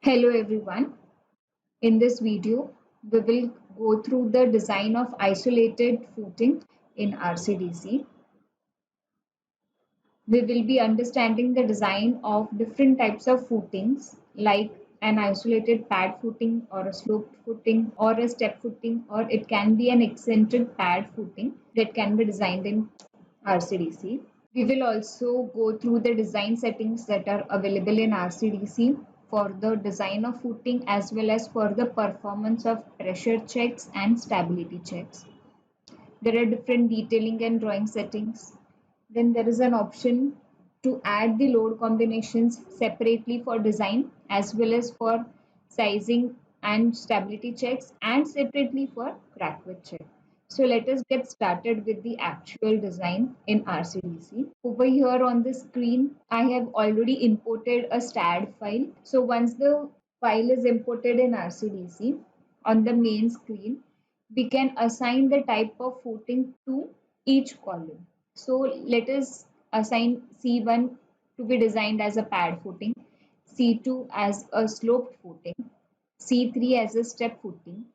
Hello everyone. In this video, we will go through the design of isolated footing in RCDC. We will be understanding the design of different types of footings like an isolated pad footing or a sloped footing or a step footing, or it can be an eccentric pad footing that can be designed in RCDC. We will also go through the design settings that are available in RCDC for the design of footing as well as for the performance of pressure checks and stability checks. There are different detailing and drawing settings. Then there is an option to add the load combinations separately for design as well as for sizing and stability checks and separately for crack width check. So let us get started with the actual design in RCDC. Over here on the screen, I have already imported a STAD file. So once the file is imported in RCDC, on the main screen, we can assign the type of footing to each column. So let us assign C1 to be designed as a pad footing, C2 as a sloped footing, C3 as a step footing,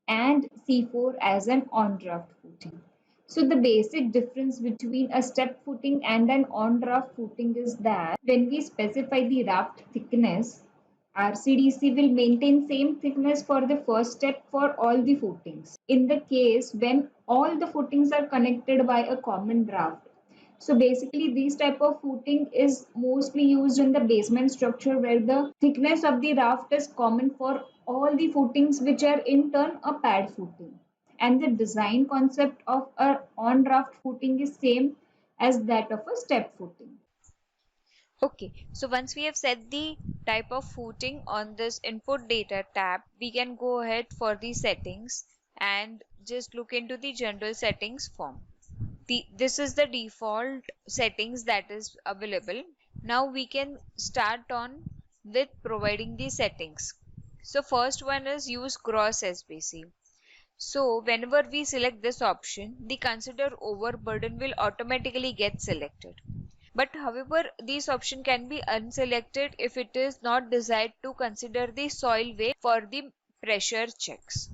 and C4 as an on-draft footing. So the basic difference between a step footing and an on-draft footing is that when we specify the raft thickness, RCDC will maintain same thickness for the first step for all the footings. In the case when all the footings are connected by a common draft. So basically this type of footing is mostly used in the basement structure where the thickness of the raft is common for all the footings which are in turn a pad footing. And the design concept of a on draft footing is same as that of a step footing. Okay, so once we have set the type of footing on this input data tab, we can go ahead for the settings and just look into the general settings form. This is the default settings that is available. Now we can start on with providing the settings. So first one is use gross SBC. So whenever we select this option, the consider overburden will automatically get selected. But however, this option can be unselected if it is not desired to consider the soil weight for the pressure checks.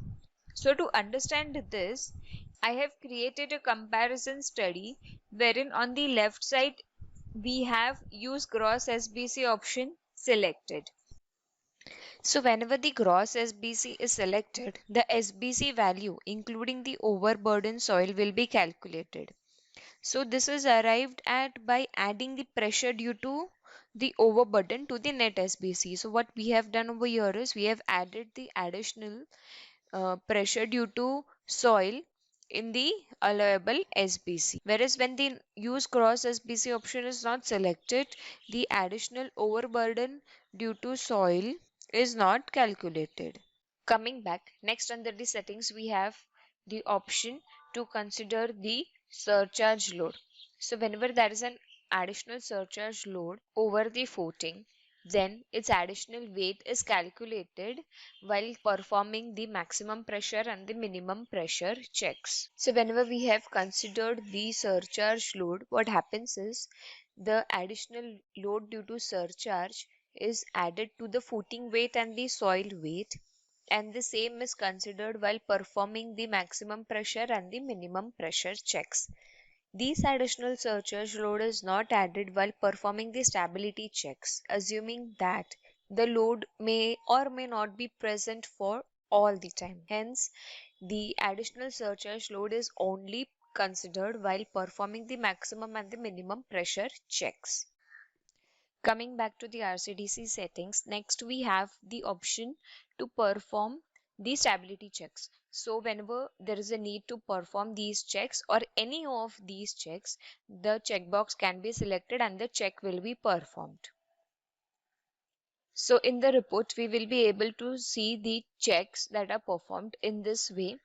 So to understand this, I have created a comparison study wherein on the left side we have use gross SBC option selected. So whenever the gross SBC is selected, the SBC value including the overburden soil will be calculated. So this is arrived at by adding the pressure due to the overburden to the net SBC. So what we have done over here is we have added the additional pressure due to soil in the allowable SBC. Whereas when the use gross SBC option is not selected, the additional overburden due to soil is not calculated. Coming back, next under the settings, we have the option to consider the surcharge load. So whenever there is an additional surcharge load over the footing, then its additional weight is calculated while performing the maximum pressure and the minimum pressure checks. So whenever we have considered the surcharge load, what happens is the additional load due to surcharge is added to the footing weight and the soil weight, and the same is considered while performing the maximum pressure and the minimum pressure checks. This additional surcharge load is not added while performing the stability checks, assuming that the load may or may not be present for all the time. Hence, the additional surcharge load is only considered while performing the maximum and the minimum pressure checks. Coming back to the RCDC settings, next we have the option to perform the stability checks. So whenever there is a need to perform these checks or any of these checks, the checkbox can be selected and the check will be performed. So in the report, we will be able to see the checks that are performed in this way.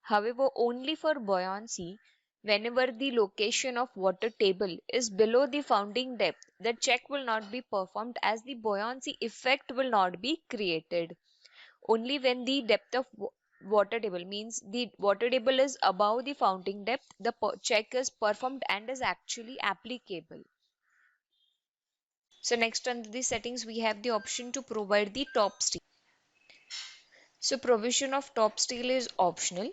However, only for buoyancy, whenever the location of water table is below the founding depth, the check will not be performed as the buoyancy effect will not be created. Only when the depth of water table means the water table is above the founding depth, the check is performed and is actually applicable. So next under the settings, we have the option to provide the top steel. So provision of top steel is optional.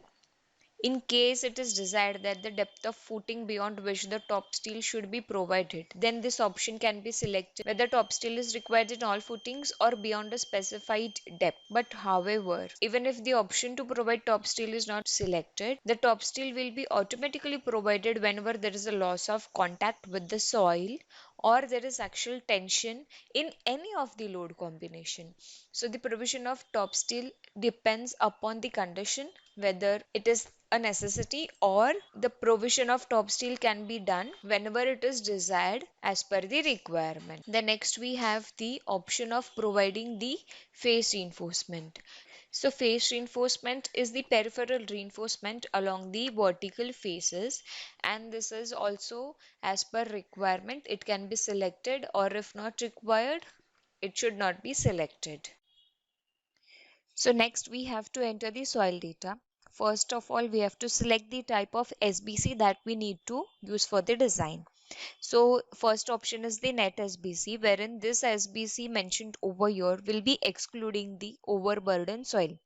In case it is desired that the depth of footing beyond which the top steel should be provided, then this option can be selected whether top steel is required in all footings or beyond a specified depth. But however, even if the option to provide top steel is not selected, the top steel will be automatically provided whenever there is a loss of contact with the soil or there is actual tension in any of the load combination. So the provision of top steel depends upon the condition, whether it is a necessity or the provision of top steel can be done whenever it is desired as per the requirement. The next we have the option of providing the face reinforcement. So face reinforcement is the peripheral reinforcement along the vertical faces, and this is also as per requirement. It can be selected, or if not required, it should not be selected. So next we have to enter the soil data. First of all, we have to select the type of SBC that we need to use for the design. So first option is the net SBC, wherein this SBC mentioned over here will be excluding the overburden soil.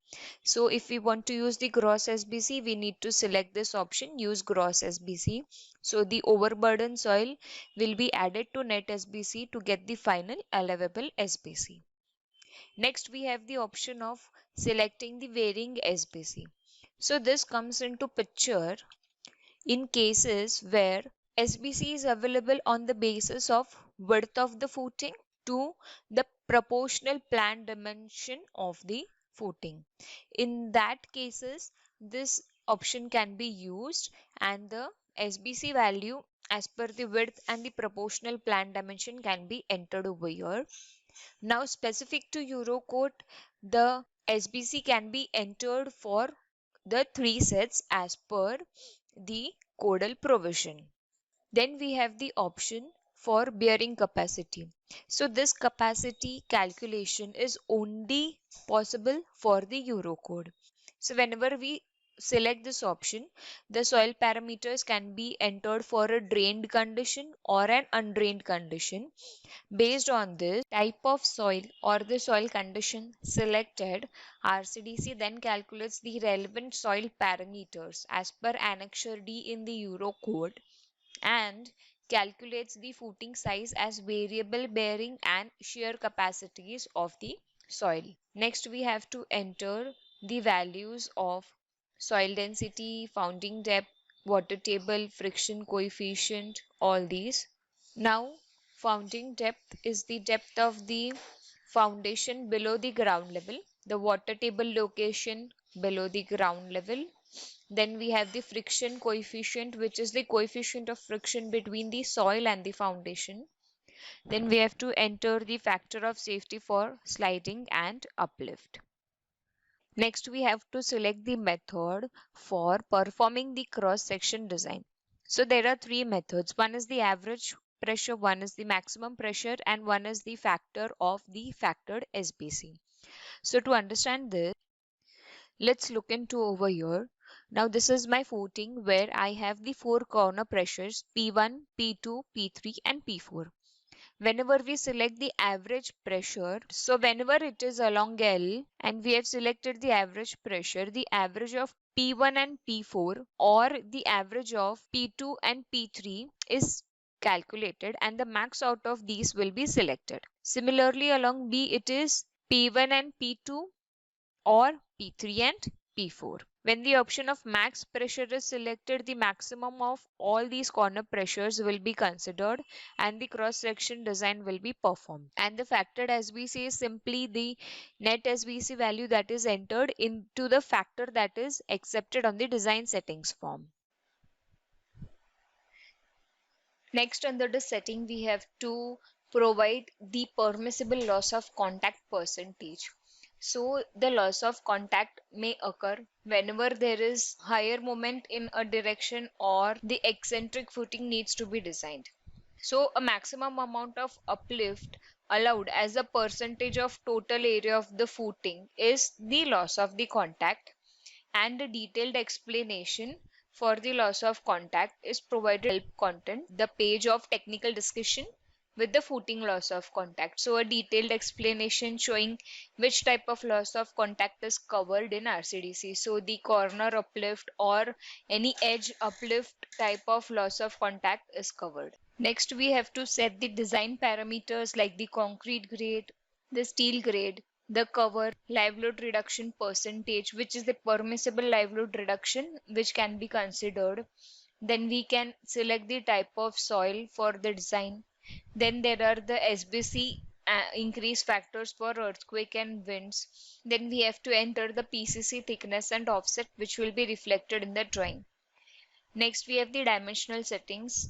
So if we want to use the gross SBC, we need to select this option, use gross SBC. So the overburden soil will be added to net SBC to get the final allowable SBC. Next, we have the option of selecting the varying SBC. So this comes into picture in cases where SBC is available on the basis of width of the footing to the proportional planned dimension of the footing. In that cases, this option can be used and the SBC value as per the width and the proportional planned dimension can be entered over here. Now, specific to Eurocode, the SBC can be entered for the three sets as per the codal provision. Then we have the option for bearing capacity. So this capacity calculation is only possible for the Eurocode. So whenever we select this option, the soil parameters can be entered for a drained condition or an undrained condition. Based on this type of soil or the soil condition selected, RCDC then calculates the relevant soil parameters as per Annexure D in the Eurocode and calculates the footing size as variable bearing and shear capacities of the soil. Next, we have to enter the values of soil density, founding depth, water table, friction coefficient, all these. Now, founding depth is the depth of the foundation below the ground level, the water table location below the ground level. Then we have the friction coefficient, which is the coefficient of friction between the soil and the foundation. Then we have to enter the factor of safety for sliding and uplift. Next, we have to select the method for performing the cross-section design. So there are three methods. One is the average pressure, one is the maximum pressure, and one is the factor of the factored SBC. So to understand this, let's look into over here. Now this is my footing where I have the four corner pressures P1, P2, P3 and P4. Whenever we select the average pressure, so whenever it is along L and we have selected the average pressure, the average of P1 and P4 or the average of P2 and P3 is calculated and the max out of these will be selected. Similarly along B it is P1 and P2 or P3 and P4. When the option of max pressure is selected, the maximum of all these corner pressures will be considered and the cross-section design will be performed. And the factored SBC is simply the net SBC value that is entered into the factor that is accepted on the design settings form. Next, under the setting, we have to provide the permissible loss of contact percentage. So the loss of contact may occur whenever there is higher moment in a direction or the eccentric footing needs to be designed. So a maximum amount of uplift allowed as a percentage of total area of the footing is the loss of the contact, and a detailed explanation for the loss of contact is provided in help content, the page of technical discussion, with the footing loss of contact. So a detailed explanation showing which type of loss of contact is covered in RCDC. So the corner uplift or any edge uplift type of loss of contact is covered. Next, we have to set the design parameters like the concrete grade, the steel grade, the cover, live load reduction percentage, which is the permissible live load reduction which can be considered. Then we can select the type of soil for the design. Then there are the SBC increase factors for earthquake and winds. Then we have to enter the PCC thickness and offset which will be reflected in the drawing. Next, we have the dimensional settings.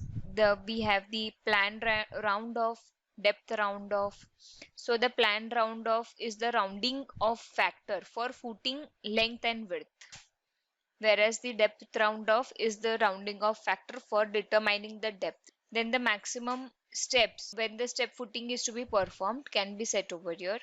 We have the planned round off, depth round off. So the planned round off is the rounding off factor for footing length and width, whereas the depth round off is the rounding off factor for determining the depth. Then the maximum steps when the step footing is to be performed can be set over here.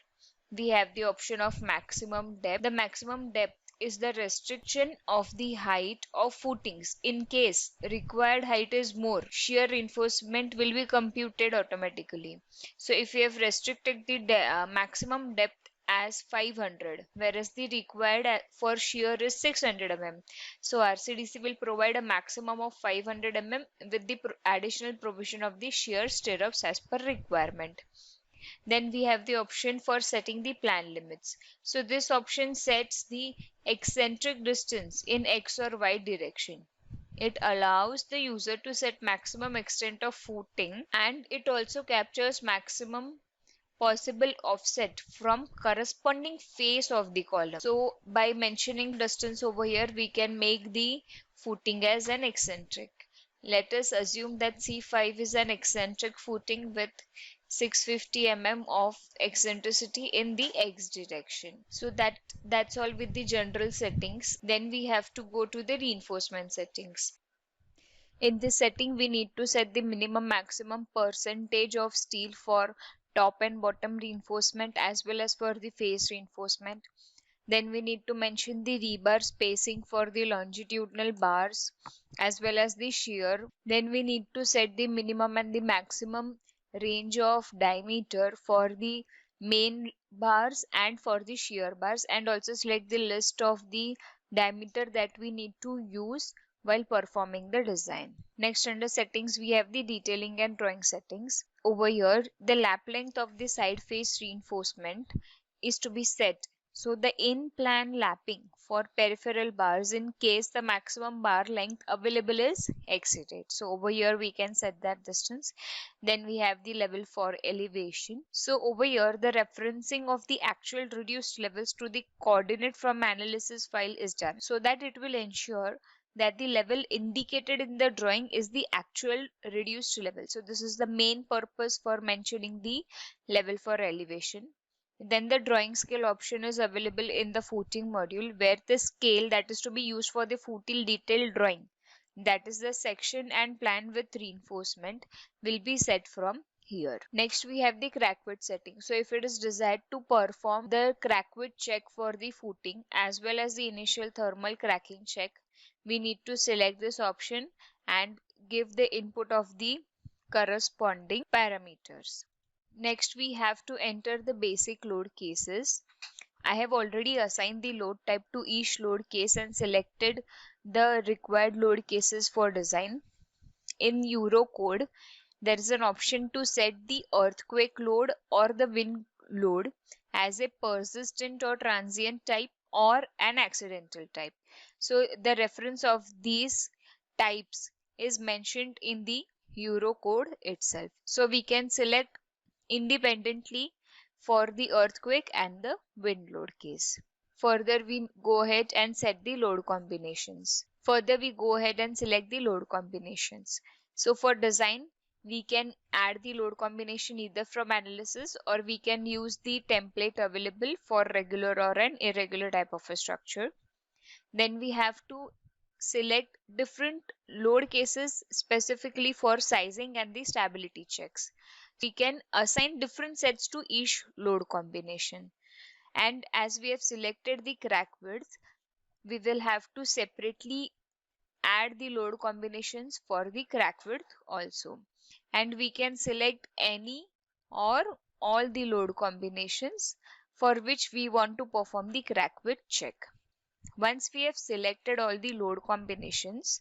We have the option of maximum depth. The maximum depth is the restriction of the height of footings. In case required height is more, shear reinforcement will be computed automatically. So if we have restricted the maximum depth as 500, whereas the required for shear is 600 mm, so RCDC will provide a maximum of 500 mm with the additional provision of the shear stirrups as per requirement. Then we have the option for setting the plan limits. So this option sets the eccentric distance in X or Y direction. It allows the user to set maximum extent of footing, and it also captures maximum possible offset from corresponding face of the column. So by mentioning distance over here, we can make the footing as an eccentric. Let us assume that C5 is an eccentric footing with 650 mm of eccentricity in the X direction. So that's all with the general settings. Then we have to go to the reinforcement settings. In this setting, we need to set the minimum maximum percentage of steel for top and bottom reinforcement as well as for the face reinforcement. Then we need to mention the rebar spacing for the longitudinal bars as well as the shear. Then we need to set the minimum and the maximum range of diameter for the main bars and for the shear bars, and also select the list of the diameter that we need to use while performing the design. Next, under settings, we have the detailing and drawing settings. Over here, the lap length of the side face reinforcement is to be set. So the in-plan lapping for peripheral bars in case the maximum bar length available is exceeded. So over here we can set that distance. Then we have the level for elevation. So over here the referencing of the actual reduced levels to the coordinate from analysis file is done, so that it will ensure that the level indicated in the drawing is the actual reduced level. So this is the main purpose for mentioning the level for elevation. Then the drawing scale option is available in the footing module, where the scale that is to be used for the footing detailed drawing, that is the section and plan with reinforcement, will be set from here. Next, we have the crack width setting. So if it is desired to perform the crack width check for the footing as well as the initial thermal cracking check, we need to select this option and give the input of the corresponding parameters. Next, we have to enter the basic load cases. I have already assigned the load type to each load case and selected the required load cases for design. In Eurocode, there is an option to set the earthquake load or the wind load as a persistent or transient type or an accidental type. So the reference of these types is mentioned in the Eurocode itself. So we can select independently for the earthquake and the wind load case. Further, we go ahead and set the load combinations. Further, we go ahead and select the load combinations. So for design, we can add the load combination either from analysis, or we can use the template available for regular or an irregular type of a structure. Then we have to select different load cases specifically for sizing and the stability checks. We can assign different sets to each load combination. And as we have selected the crack width, we will have to separately add the load combinations for the crack width also. And we can select any or all the load combinations for which we want to perform the crack width check. Once we have selected all the load combinations,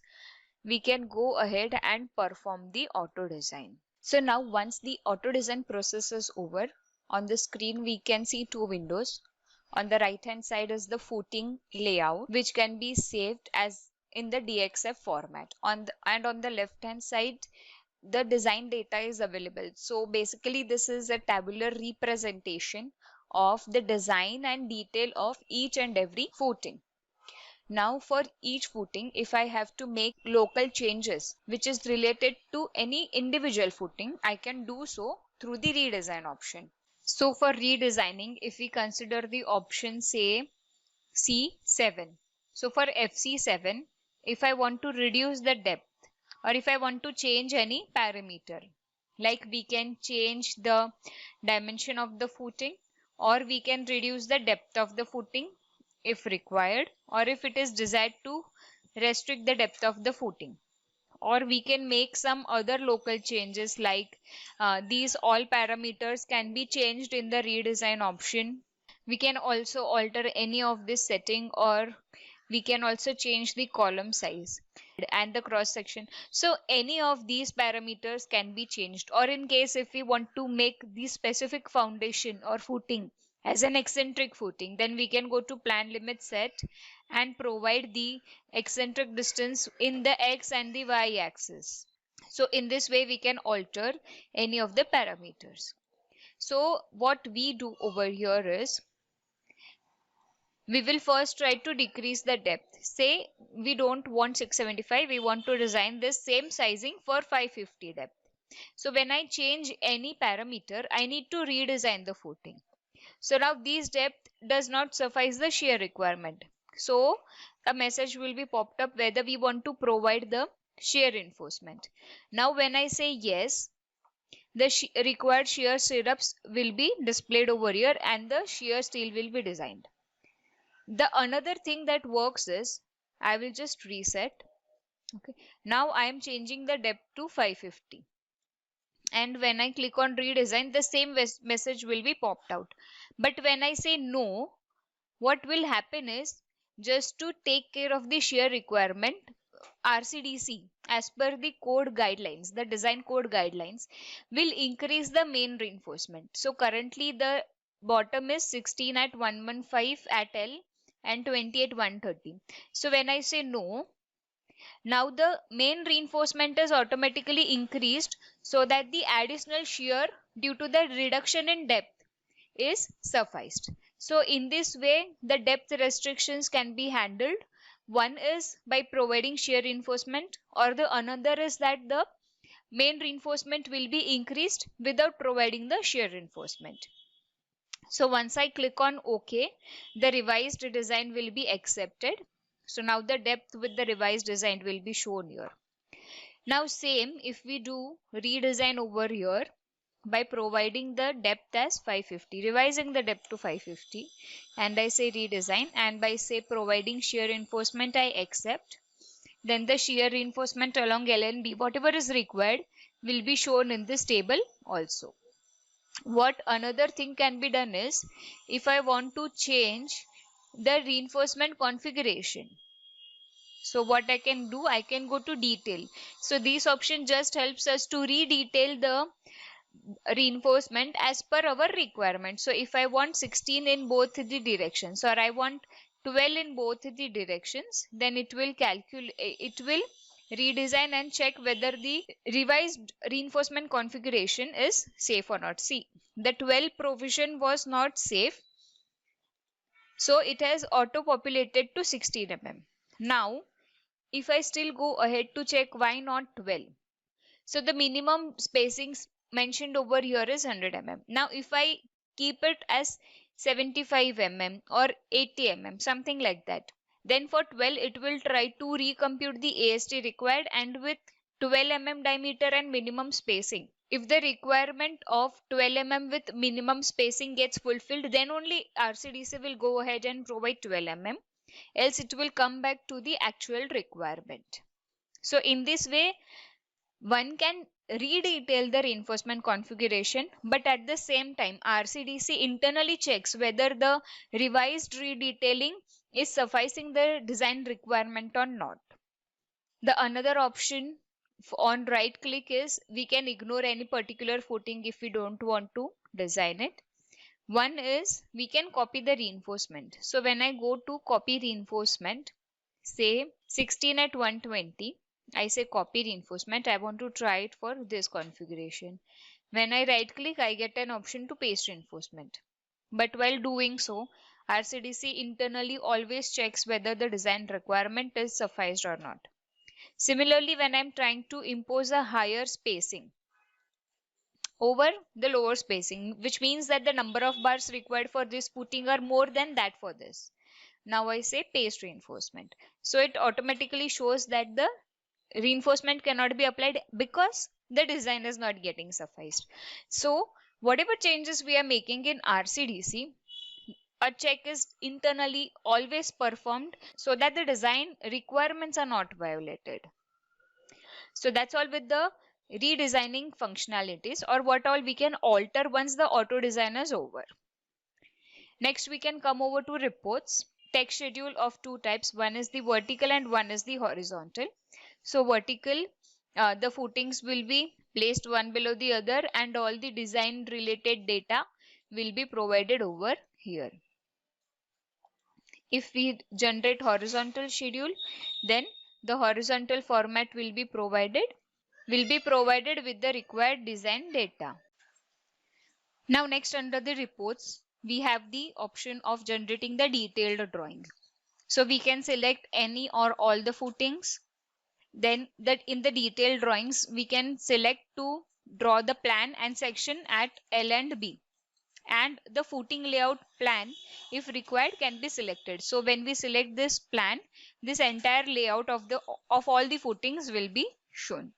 we can go ahead and perform the auto design. So now once the auto design process is over, on the screen we can see two windows. On the right hand side is the footing layout, which can be saved as in the DXF format. And on the left hand side, the design data is available. So basically this is a tabular representation of the design and detail of each and every footing. Now for each footing, if I have to make local changes which is related to any individual footing, I can do so through the redesign option. So for redesigning, if we consider the option say C7. So for FC7, if I want to reduce the depth or if I want to change any parameter, like we can change the dimension of the footing, or we can reduce the depth of the footing if required, or if it is desired to restrict the depth of the footing, or we can make some other local changes like these all parameters can be changed in the redesign option. We can also alter any of this setting, or we can also change the column size and the cross section. So any of these parameters can be changed, or in case if we want to make the specific foundation or footing as an eccentric footing, then we can go to plan limit set and provide the eccentric distance in the x and the y axis. So in this way we can alter any of the parameters. So what we do over here is we will first try to decrease the depth. Say we don't want 675, we want to design this same sizing for 550 depth. So when I change any parameter, I need to redesign the footing. So now this depth does not suffice the shear requirement. So a message will be popped up whether we want to provide the shear reinforcement. Now when I say yes, the required shear stirrups will be displayed over here and the shear steel will be designed. The another thing that works is I will just reset. Okay. Now I am changing the depth to 550. And when I click on redesign, the same message will be popped out. But when I say no, what will happen is just to take care of the shear requirement, RCDC, as per the code guidelines, the design code guidelines, will increase the main reinforcement. So currently the bottom is 16 at 115 at L and 20 at 130. So when I say no, now the main reinforcement is automatically increased so that the additional shear due to the reduction in depth is sufficed. So in this way, the depth restrictions can be handled. One is by providing shear reinforcement, or the another is that the main reinforcement will be increased without providing the shear reinforcement. So once I click on OK, the revised design will be accepted. So now the depth with the revised design will be shown here. Now same if we do redesign over here by providing the depth as 550, revising the depth to 550, and I say redesign, and by say providing shear reinforcement I accept, then the shear reinforcement along LNB whatever is required will be shown in this table also. What another thing can be done is if I want to change the reinforcement configuration, so what I can do, I can go to detail. So this option just helps us to redetail the reinforcement as per our requirement. So if I want 16 in both the directions, or I want 12 in both the directions, then it will redesign and check whether the revised reinforcement configuration is safe or not. See, the 12 provision was not safe, so it has auto populated to 16 mm. Now if I still go ahead to check why not 12, so the minimum spacings mentioned over here is 100 mm. Now if I keep it as 75 mm or 80 mm, something like that, then for 12 it will try to recompute the AST required and with 12 mm diameter and minimum spacing. If the requirement of 12 mm with minimum spacing gets fulfilled, then only RCDC will go ahead and provide 12 mm, else it will come back to the actual requirement. So in this way, one can redetail the reinforcement configuration, but at the same time, RCDC internally checks whether the revised redetailing is sufficing the design requirement or not. The another option on right click is we can ignore any particular footing if we don't want to design it. One is we can copy the reinforcement. So when I go to copy reinforcement, say 16 at 120, I say copy reinforcement. I want to try it for this configuration. When I right click, I get an option to paste reinforcement. But while doing so, RCDC internally always checks whether the design requirement is sufficed or not. Similarly, when I'm trying to impose a higher spacing over the lower spacing, which means that the number of bars required for this footing are more than that for this. Now I say paste reinforcement. So it automatically shows that the reinforcement cannot be applied because the design is not getting sufficed. So whatever changes we are making in RCDC, a check is internally always performed so that the design requirements are not violated. So that's all with the redesigning functionalities, or what all we can alter once the auto design is over. Next, we can come over to reports. Text schedule of two types. One is the vertical and one is the horizontal. So vertical, the footings will be placed one below the other and all the design related data will be provided over here. If we generate horizontal schedule, then the horizontal format will be provided with the required design data. Now next, under the reports, we have the option of generating the detailed drawing. So we can select any or all the footings. Then that in the detailed drawings, we can select to draw the plan and section at L and B. And the footing layout plan, if required, can be selected. So when we select this plan, this entire layout of all the footings will be shown.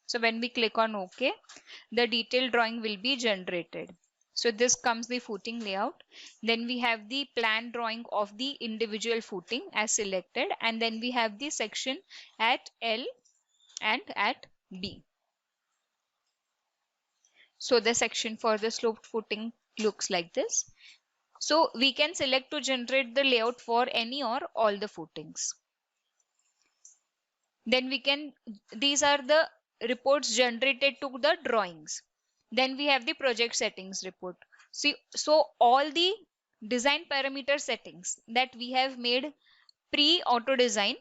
So when we click on OK, the detailed drawing will be generated. So this comes the footing layout. Then we have the plan drawing of the individual footing as selected, and then we have the section at L and at B. So the section for the sloped footing looks like this. So we can select to generate the layout for any or all the footings. Then these are the reports generated to the drawings. Then we have the project settings report. See, so all the design parameter settings that we have made pre-auto design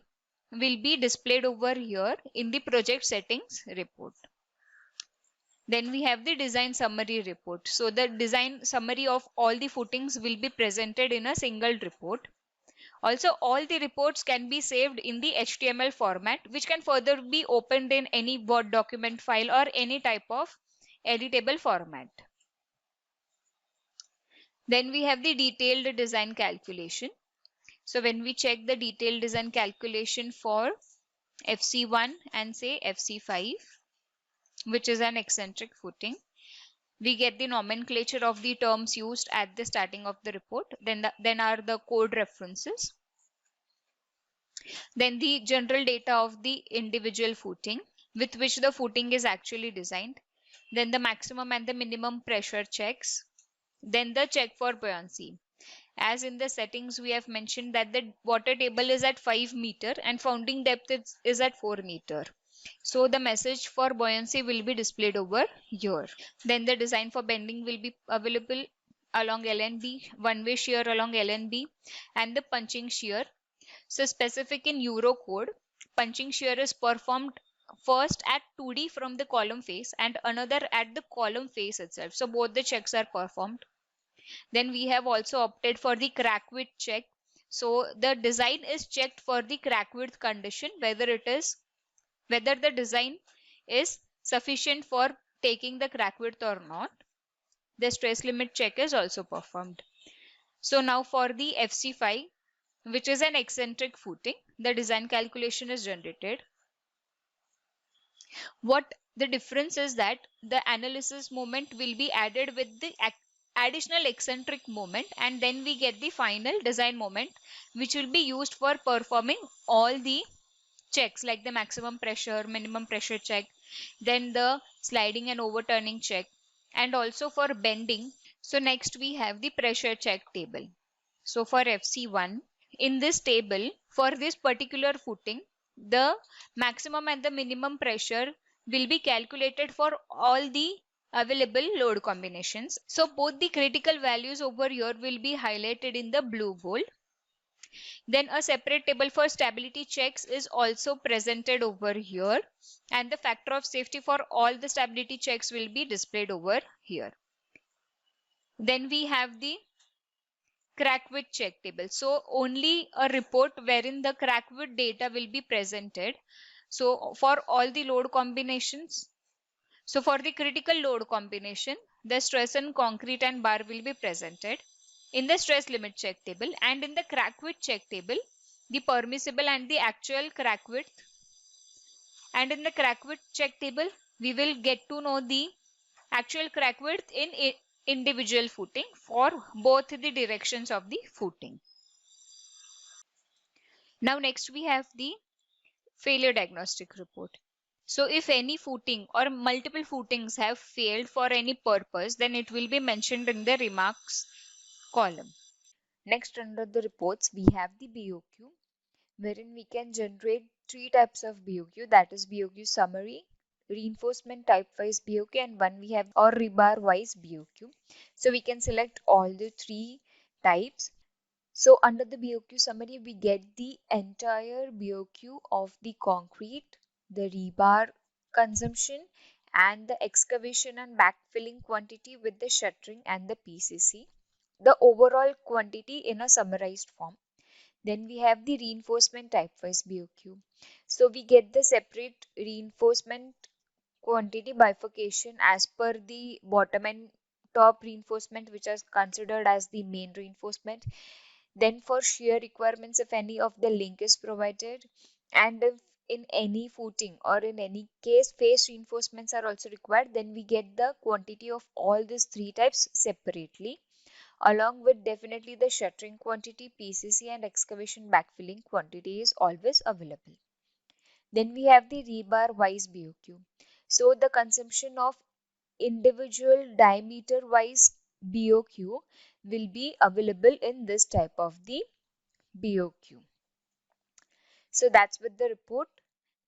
will be displayed over here in the project settings report. Then we have the design summary report. So the design summary of all the footings will be presented in a single report. Also, all the reports can be saved in the HTML format, which can further be opened in any Word document file or any type of editable format. Then we have the detailed design calculation. So when we check the detailed design calculation for FC1 and say FC5, which is an eccentric footing, we get the nomenclature of the terms used at the starting of the report. Then are the code references. Then the general data of the individual footing with which the footing is actually designed. Then the maximum and the minimum pressure checks. Then the check for buoyancy. As in the settings, we have mentioned that the water table is at 5 meter and founding depth is at 4 meter. So the message for buoyancy will be displayed over here. Then the design for bending will be available along LNB, one-way shear along LNB, and the punching shear. So specific in Euro code, punching shear is performed first at 2D from the column face and another at the column face itself. So both the checks are performed. Then we have also opted for the crack width check. So the design is checked for the crack width condition, whether the design is sufficient for taking the crack width or not. The stress limit check is also performed. So now for the FC5, which is an eccentric footing, the design calculation is generated. What the difference is that the analysis moment will be added with the additional eccentric moment, and then we get the final design moment, which will be used for performing all the checks like the maximum pressure, minimum pressure check, then the sliding and overturning check, and also for bending. So next we have the pressure check table. So for FC1, in this table, for this particular footing, the maximum and the minimum pressure will be calculated for all the available load combinations. So both the critical values over here will be highlighted in the blue bold. Then a separate table for stability checks is also presented over here, and the factor of safety for all the stability checks will be displayed over here. Then we have the crack width check table. So only a report wherein the crack width data will be presented. So for all the load combinations, so for the critical load combination, the stress on concrete and bar will be presented in the stress limit check table, and in the crack width check table, the permissible and the actual crack width. And in the crack width check table, we will get to know the actual crack width in individual footing for both the directions of the footing. Now next we have the failure diagnostic report. So if any footing or multiple footings have failed for any purpose, then it will be mentioned in the remarks column. Next, under the reports, we have the BOQ, wherein we can generate three types of BOQ, that is BOQ summary, reinforcement type wise BOQ, and one we have or rebar wise BOQ. So we can select all the three types. So under the BOQ summary, we get the entire BOQ of the concrete, the rebar consumption, and the excavation and backfilling quantity with the shuttering and the PCC, the overall quantity in a summarized form. Then we have the reinforcement type-wise BOQ. So we get the separate reinforcement quantity bifurcation as per the bottom and top reinforcement, which is considered as the main reinforcement. Then for shear requirements, if any of the link is provided, and if in any footing or in any case face reinforcements are also required, then we get the quantity of all these three types separately, along with definitely the shuttering quantity, PCC, and excavation backfilling quantity is always available. Then we have the rebar wise BOQ. So the consumption of individual diameter wise BOQ will be available in this type of the BOQ. So that's with the report.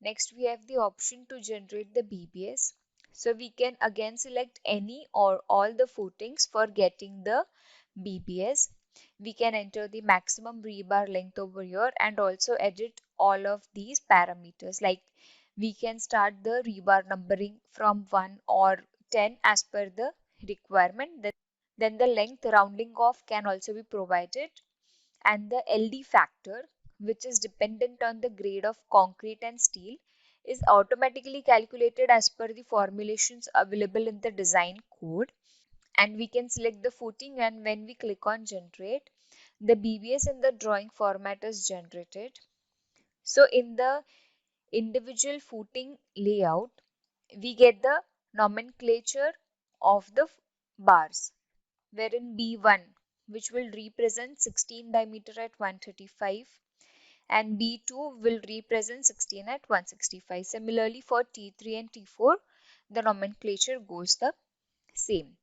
Next we have the option to generate the BBS. So we can again select any or all the footings for getting the BBS. We can enter the maximum rebar length over here and also edit all of these parameters, like we can start the rebar numbering from 1 or 10 as per the requirement. Then the length rounding off can also be provided, and the LD factor, which is dependent on the grade of concrete and steel, is automatically calculated as per the formulations available in the design code. And we can select the footing, and when we click on generate, the BBS in the drawing format is generated. So in the individual footing layout, we get the nomenclature of the bars, wherein B1, which will represent 16 diameter at 135, and B2 will represent 16 at 165. Similarly for T3 and T4, the nomenclature goes the same.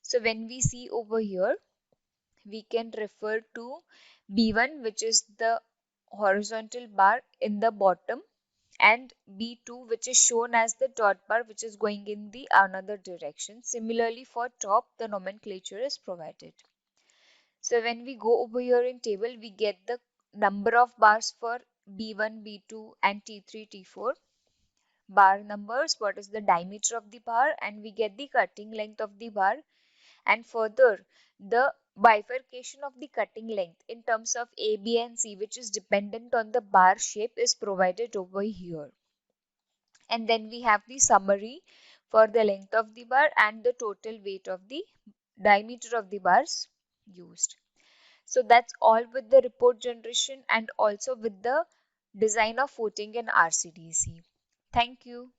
So when we see over here, we can refer to B1, which is the horizontal bar in the bottom, and B2, which is shown as the dot bar, which is going in the another direction. Similarly for top, the nomenclature is provided. So when we go over here in table, we get the number of bars for B1, B2 and T3, T4. Bar numbers, what is the diameter of the bar, and we get the cutting length of the bar. And further, the bifurcation of the cutting length in terms of A, B and C, which is dependent on the bar shape, is provided over here. And then we have the summary for the length of the bar and the total weight of the diameter of the bars used. So that's all with the report generation and also with the design of footing in RCDC. Thank you.